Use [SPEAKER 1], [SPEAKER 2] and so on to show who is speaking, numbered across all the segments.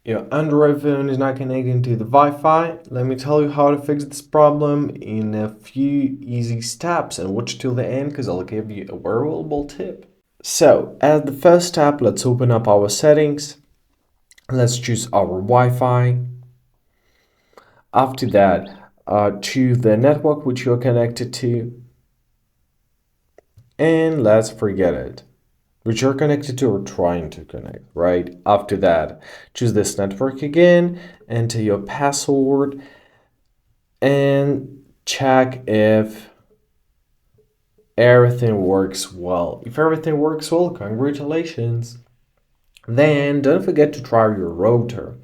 [SPEAKER 1] Your Android phone is not connecting to the Wi-Fi. Let me tell you how to fix this problem in a few easy steps, and watch till the end because I'll give you a valuable tip. So, as the first step, let's open up our settings. Let's choose our Wi-Fi. After that, choose the network which you're connected to, and let's forget it, which you're connected to or trying to connect, right? After that, choose this network again, enter your password, and check if everything works well. If everything works well, congratulations. Then don't forget to try your router.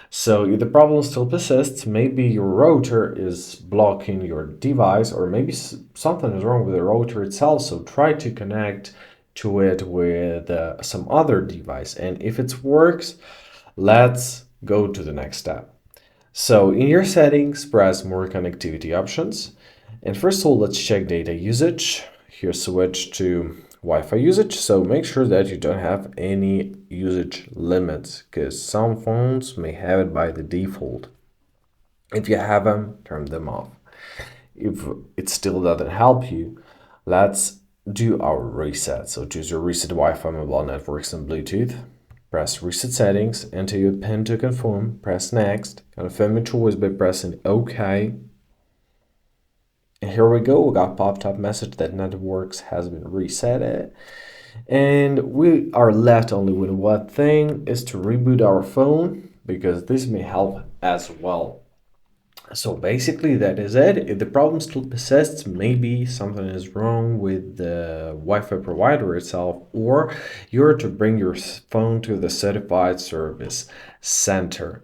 [SPEAKER 1] So if the problem still persists, maybe your router is blocking your device, or maybe something is wrong with the router itself. So try to connect to it with some other device. And if it works, let's go to the next step. So in your settings, press more connectivity options. And first of all, let's check data usage. Here, switch to Wi-Fi usage. So make sure that you don't have any usage limits, because some phones may have it by the default. If you have them, turn them off. If it still doesn't help you, let's do our reset. So choose your reset Wi-Fi, mobile networks, and Bluetooth. Press reset settings, enter your PIN to confirm, press next, confirm your choice by pressing OK. And here we go, we got popped up message that networks has been reset. And we are left only with one thing, is to reboot our phone, because this may help as well. So basically that is it. If the problem still persists, maybe something is wrong with the Wi-Fi provider itself, or you're to bring your phone to the certified service center.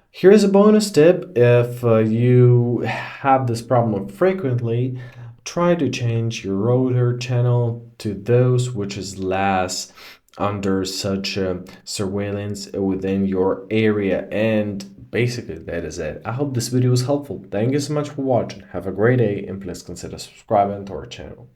[SPEAKER 1] Here's a bonus tip. If you have this problem frequently, try to change your router channel to those which is less under such surveillance within your area. And basically that is it. I hope this video was helpful. Thank you so much for watching. Have a great day, and please consider subscribing to our channel.